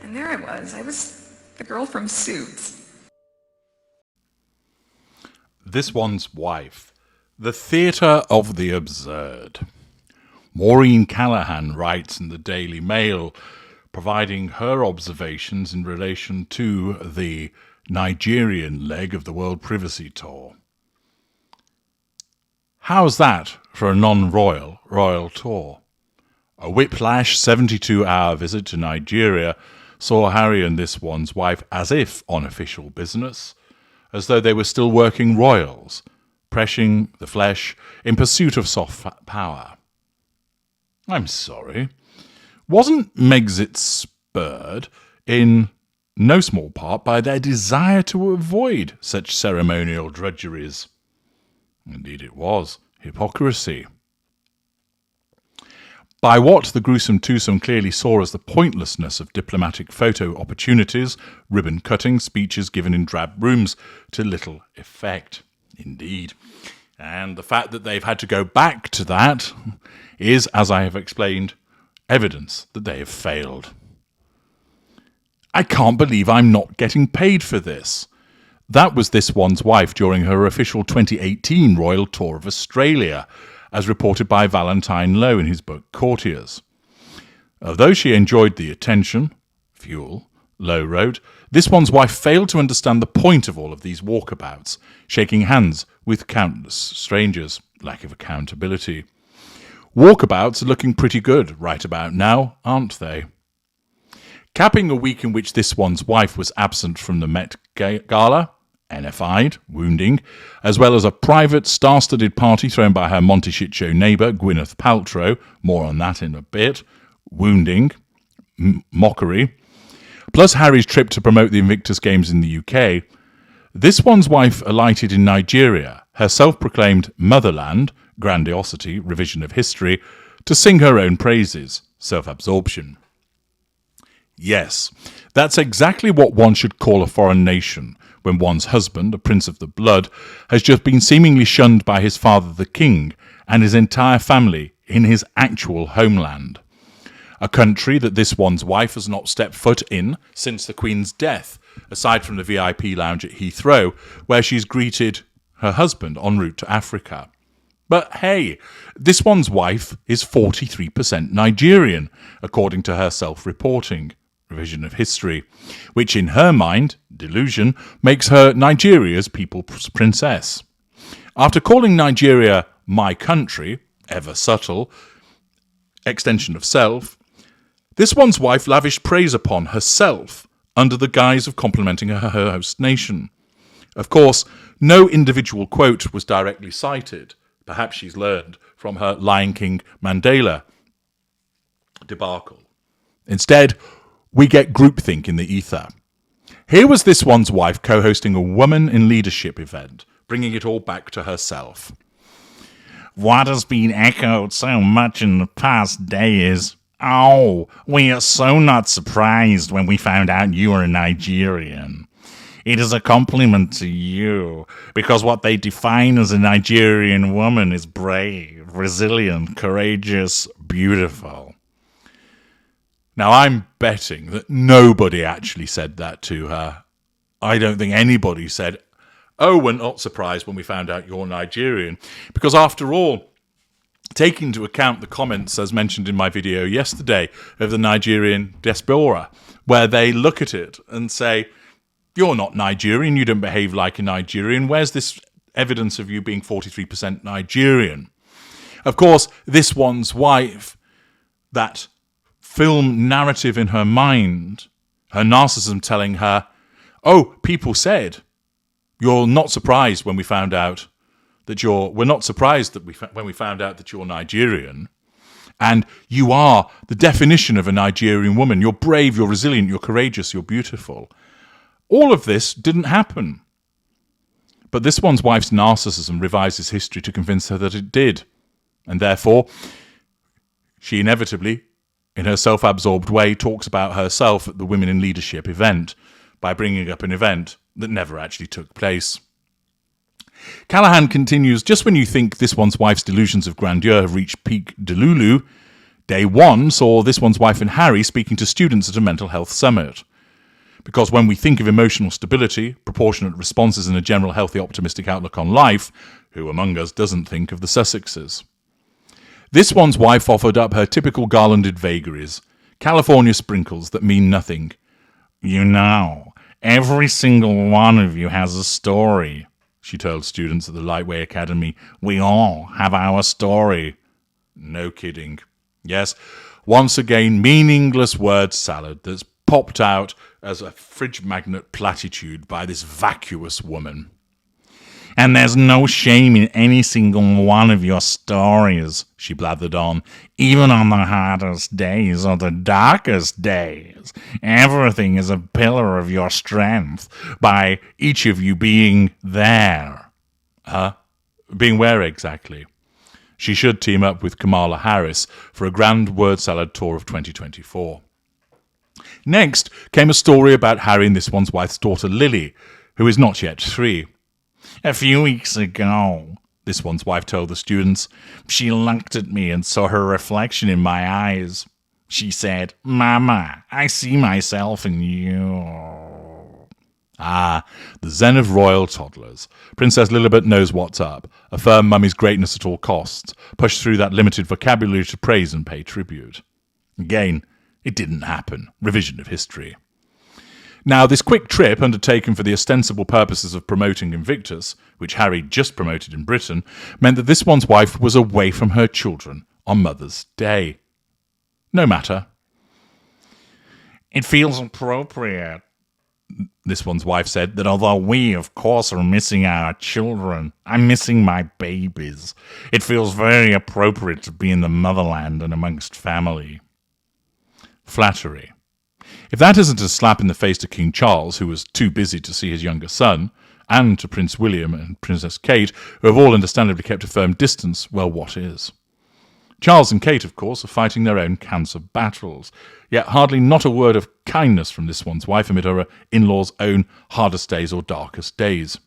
And there I was the girl from Suits. This One's Wife, the theatre of the absurd. Maureen Callahan writes in the Daily Mail, providing her observations in relation to the Nigerian leg of the World Privacy Tour. How's that for a non-royal royal tour? A whiplash 72-hour visit to Nigeria saw Harry and This One's Wife as if on official business, as though they were still working royals, pressing the flesh in pursuit of soft power. I'm sorry. Wasn't Megxit spurred in no small part by their desire to avoid such ceremonial drudgeries? Indeed it was. Hypocrisy. By what the gruesome twosome clearly saw as the pointlessness of diplomatic photo opportunities, ribbon-cutting speeches given in drab rooms to little effect. Indeed. And the fact that they've had to go back to that is, as I have explained, evidence that they have failed. I can't believe I'm not getting paid for this. That was This One's Wife during her official 2018 royal tour of Australia, as reported by Valentine Lowe in his book Courtiers. Although she enjoyed the attention, fuel, Lowe wrote, This One's Wife failed to understand the point of all of these walkabouts, shaking hands with countless strangers, lack of accountability. Walkabouts are looking pretty good right about now, aren't they? Capping a week in which This One's Wife was absent from the Met Gala, NFI'd, wounding, as well as a private star-studded party thrown by her Monty Shit Show neighbour, Gwyneth Paltrow, more on that in a bit, wounding, mockery, plus Harry's trip to promote the Invictus Games in the UK, This One's Wife alighted in Nigeria, her self-proclaimed motherland, grandiosity, revision of history, to sing her own praises, self-absorption. Yes, that's exactly what one should call a foreign nation, when one's husband, a prince of the blood, has just been seemingly shunned by his father the king and his entire family in his actual homeland. A country that This One's Wife has not stepped foot in since the Queen's death, aside from the VIP lounge at Heathrow, where she's greeted her husband en route to Africa. But hey, This One's Wife is 43% Nigerian, according to her self-reporting, revision of history, which in her mind, delusion, makes her Nigeria's people's princess. After calling Nigeria my country, ever subtle, extension of self, This One's Wife lavished praise upon herself under the guise of complimenting her host nation. Of course, no individual quote was directly cited. Perhaps she's learned from her Lion King Mandela debacle. Instead, we get groupthink in the ether. Here was This One's Wife co-hosting a Woman in Leadership event, bringing it all back to herself. What has been echoed so much in the past days? Oh, we are so not surprised when we found out you are a Nigerian. It is a compliment to you, because what they define as a Nigerian woman is brave, resilient, courageous, beautiful. Now, I'm betting that nobody actually said that to her. I don't think anybody said, oh, we're not surprised when we found out you're Nigerian. Because after all, taking into account the comments, as mentioned in my video yesterday, of the Nigerian diaspora, where they look at it and say, you're not Nigerian, you don't behave like a Nigerian, where's this evidence of you being 43% Nigerian? Of course, This One's Wife, that film narrative in her mind, her narcissism telling her, oh, people said, you're not surprised when we found out that we're not surprised that when we found out that you're Nigerian, and you are the definition of a Nigerian woman. You're brave, you're resilient, you're courageous, you're beautiful. All of this didn't happen. But This One's Wife's narcissism revises history to convince her that it did. And therefore, she inevitably, in her self-absorbed way, talks about herself at the Women in Leadership event by bringing up an event that never actually took place. Callahan continues, just when you think This One's Wife's delusions of grandeur have reached peak delulu, Day 1 saw This One's Wife and Harry speaking to students at a mental health summit. Because when we think of emotional stability, proportionate responses and a general healthy optimistic outlook on life, who among us doesn't think of the Sussexes? This One's Wife offered up her typical garlanded vagaries, California sprinkles that mean nothing. You know, every single one of you has a story, she told students at the Lightway Academy. We all have our story. No kidding. Yes, once again, meaningless word salad that's popped out as a fridge magnet platitude by this vacuous woman. And there's no shame in any single one of your stories, she blathered on, even on the hardest days or the darkest days. Everything is a pillar of your strength by each of you being there. Being where exactly? She should team up with Kamala Harris for a grand word salad tour of 2024. Next came a story about Harry and This One's Wife's daughter Lily, who is not yet 3. A few weeks ago, This One's Wife told the students, she looked at me and saw her reflection in my eyes. She said, Mama, I see myself in you. Ah, the zen of royal toddlers. Princess Lilibet knows what's up. Affirm mummy's greatness at all costs. Push through that limited vocabulary to praise and pay tribute. Again, it didn't happen. Revision of history. Now, this quick trip, undertaken for the ostensible purposes of promoting Invictus, which Harry just promoted in Britain, meant that This One's Wife was away from her children on Mother's Day. No matter. It feels appropriate, This One's Wife said, that although we, of course, are missing our children, I'm missing my babies. It feels very appropriate to be in the motherland and amongst family. Flattery. If that isn't a slap in the face to King Charles, who was too busy to see his younger son, and to Prince William and Princess Kate, who have all understandably kept a firm distance, well, what is? Charles and Kate, of course, are fighting their own cancer battles, yet hardly not a word of kindness from This One's Wife amid her in-law's own hardest days or darkest days.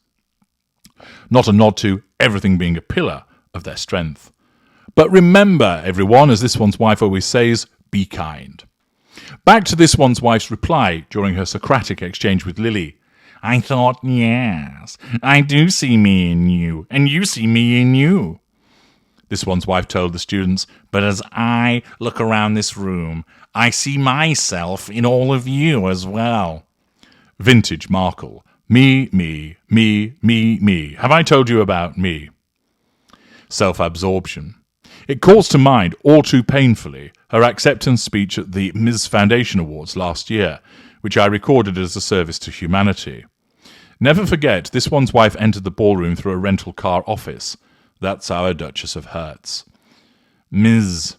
Not a nod to everything being a pillar of their strength. But remember, everyone, as This One's Wife always says, be kind. Back to This One's Wife's reply during her Socratic exchange with Lily. I thought, yes, I do see me in you, and you see me in you. This One's Wife told the students, but as I look around this room, I see myself in all of you as well. Vintage Markle. Me, me, me, me, me. Have I told you about me? Self-absorption. It calls to mind, all too painfully, her acceptance speech at the Ms. Foundation Awards last year, which I recorded as a service to humanity. Never forget, This One's Wife entered the ballroom through a rental car office. That's our Duchess of Hertz. Ms.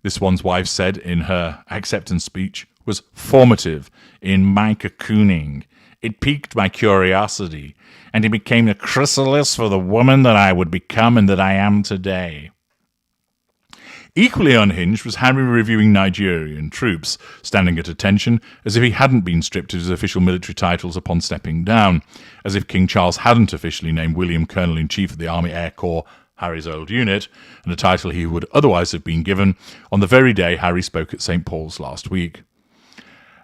This One's Wife said in her acceptance speech, was formative in my cocooning. It piqued my curiosity, and it became the chrysalis for the woman that I would become and that I am today. Equally unhinged was Harry reviewing Nigerian troops, standing at attention as if he hadn't been stripped of his official military titles upon stepping down, as if King Charles hadn't officially named William Colonel-in-Chief of the Army Air Corps, Harry's old unit, and a title he would otherwise have been given on the very day Harry spoke at St. Paul's last week.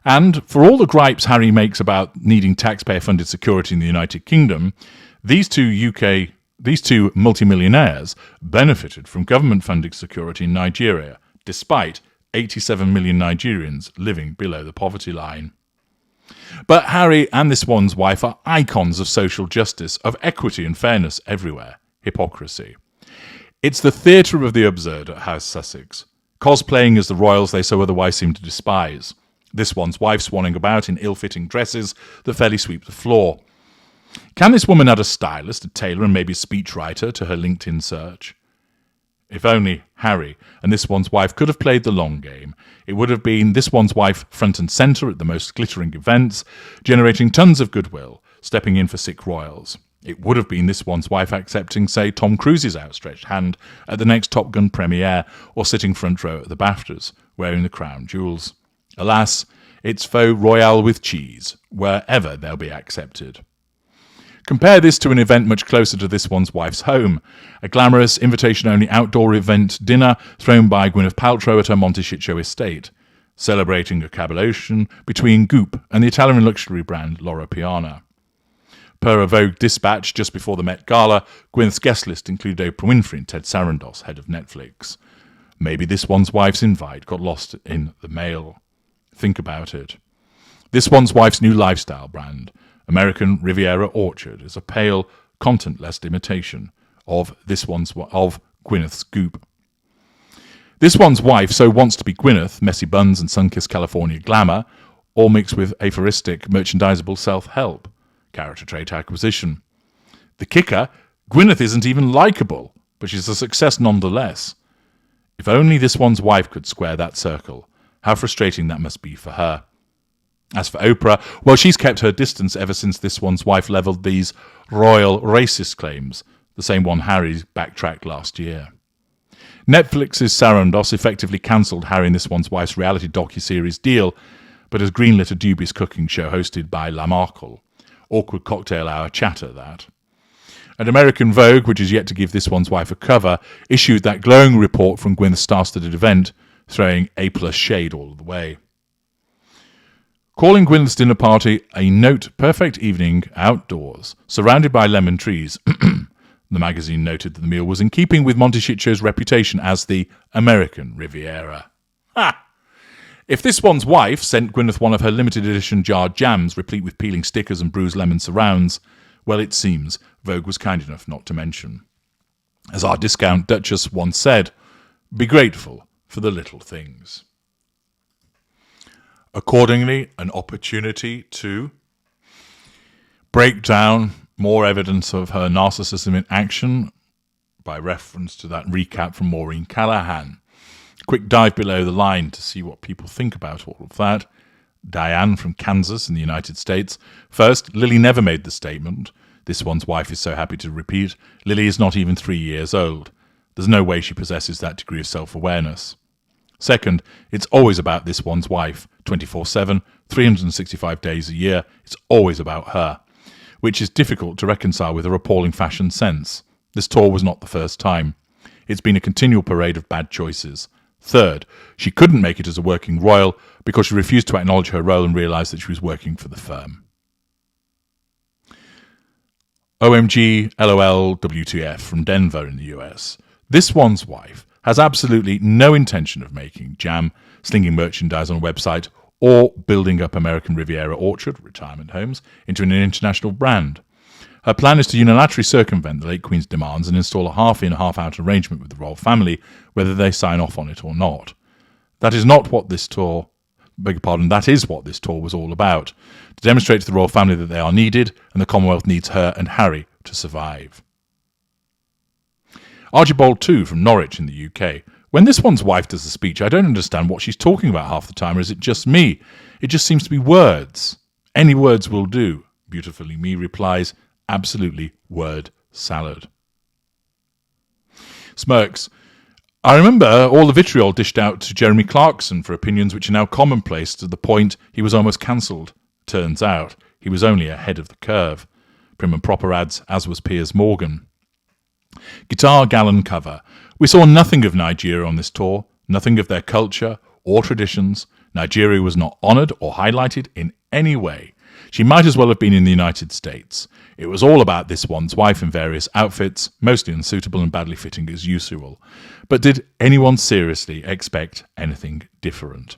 And for all the gripes Harry makes about needing taxpayer-funded security in the United Kingdom, these two multimillionaires benefited from government-funded security in Nigeria, despite 87 million Nigerians living below the poverty line. But Harry and This One's Wife are icons of social justice, of equity and fairness everywhere. Hypocrisy. It's the theatre of the absurd at House Sussex, cosplaying as the royals they so otherwise seem to despise. This One's Wife swanning about in ill-fitting dresses that fairly sweep the floor. Can this woman add a stylist, a tailor, and maybe a speechwriter to her LinkedIn search? If only Harry and This One's Wife could have played the long game, it would have been This One's Wife front and centre at the most glittering events, generating tons of goodwill, stepping in for sick royals. It would have been This One's Wife accepting, say, Tom Cruise's outstretched hand at the next Top Gun premiere, or sitting front row at the BAFTAs, wearing the crown jewels. Alas, it's faux royale with cheese, wherever they'll be accepted. Compare this to an event much closer to this one's wife's home, a glamorous, invitation-only outdoor event dinner thrown by Gwyneth Paltrow at her Montecchio estate, celebrating a collaboration between Goop and the Italian luxury brand Loro Piana. Per a Vogue dispatch just before the Met Gala, Gwyneth's guest list included Oprah Winfrey and Ted Sarandos, head of Netflix. Maybe this one's wife's invite got lost in the mail. Think about it. This one's wife's new lifestyle brand, American Riviera Orchard, is a pale, content-less imitation of Gwyneth's Goop. This one's wife so wants to be Gwyneth, messy buns and sun-kissed California glamour, all mixed with aphoristic, merchandisable self-help, character trait acquisition. The kicker, Gwyneth isn't even likable, but she's a success nonetheless. If only this one's wife could square that circle, how frustrating that must be for her. As for Oprah, well, she's kept her distance ever since this one's wife levelled these royal racist claims, the same one Harry backtracked last year. Netflix's Sarandos effectively cancelled Harry and this one's wife's reality docuseries deal, but has greenlit a dubious cooking show hosted by Markle. Awkward cocktail hour chatter, that. And American Vogue, which is yet to give this one's wife a cover, issued that glowing report from Gwyneth's star-studded event, throwing A+ shade all the way. Calling Gwyneth's dinner party a note-perfect evening outdoors, surrounded by lemon trees, the magazine noted that the meal was in keeping with Montecchio's reputation as the American Riviera. Ha! If this one's wife sent Gwyneth one of her limited edition jarred jams replete with peeling stickers and bruised lemon surrounds, well, it seems Vogue was kind enough not to mention. As our discount Duchess once said, be grateful for the little things. Accordingly, an opportunity to break down more evidence of her narcissism in action by reference to that recap from Maureen Callahan. Quick dive below the line to see what people think about all of that. Diane from Kansas in the United States. First, Lily never made the statement. This one's wife is so happy to repeat. Lily is not even 3 years old. There's no way she possesses that degree of self-awareness. Second, it's always about this one's wife. 24/7, 365 days a year, it's always about her, which is difficult to reconcile with her appalling fashion sense. This tour was not the first time. It's been a continual parade of bad choices. Third, she couldn't make it as a working royal because she refused to acknowledge her role and realised that she was working for the firm. OMG, LOL, WTF from Denver in the US. This one's wife has absolutely no intention of making jam, slinging merchandise on a website, or building up American Riviera Orchard, retirement homes, into an international brand. Her plan is to unilaterally circumvent the late Queen's demands and install a half-in, half-out arrangement with the royal family, whether they sign off on it or not. That is what this tour was all about, to demonstrate to the royal family that they are needed and the Commonwealth needs her and Harry to survive. Archibald too from Norwich in the UK. When this one's wife does a speech, I don't understand what she's talking about half the time, or is it just me? It just seems to be words. Any words will do. Beautifully Me replies, absolutely word salad. Smirks. I remember all the vitriol dished out to Jeremy Clarkson for opinions which are now commonplace to the point he was almost cancelled. Turns out he was only ahead of the curve. Prim and proper adds, as was Piers Morgan. Guitar Gallon cover. We saw nothing of Nigeria on this tour, nothing of their culture or traditions. Nigeria was not honoured or highlighted in any way. She might as well have been in the United States. It was all about this one's wife in various outfits, mostly unsuitable and badly fitting as usual. But did anyone seriously expect anything different?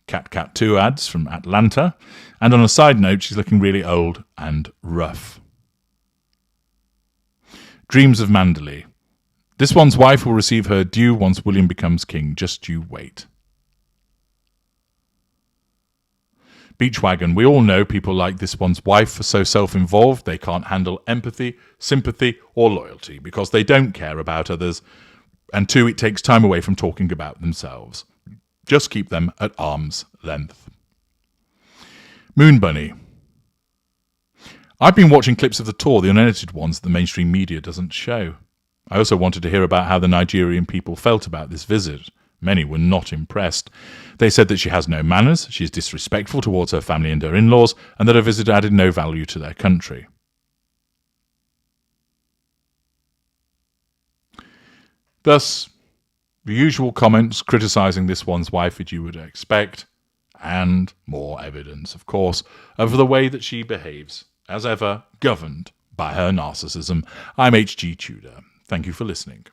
Cat 2 adds from Atlanta. And on a side note, she's looking really old and rough. Dreams of Manderley. This one's wife will receive her due once William becomes king. Just you wait. Beachwagon. We all know people like this one's wife are so self-involved they can't handle empathy, sympathy or loyalty because they don't care about others. And two, it takes time away from talking about themselves. Just keep them at arm's length. Moon Bunny. I've been watching clips of the tour, the unedited ones that the mainstream media doesn't show. I also wanted to hear about how the Nigerian people felt about this visit. Many were not impressed. They said that she has no manners, she is disrespectful towards her family and her in-laws, and that her visit added no value to their country. Thus, the usual comments criticising this one's wife as you would expect, and more evidence, of course, of the way that she behaves, as ever, governed by her narcissism. I'm H.G. Tudor. Thank you for listening.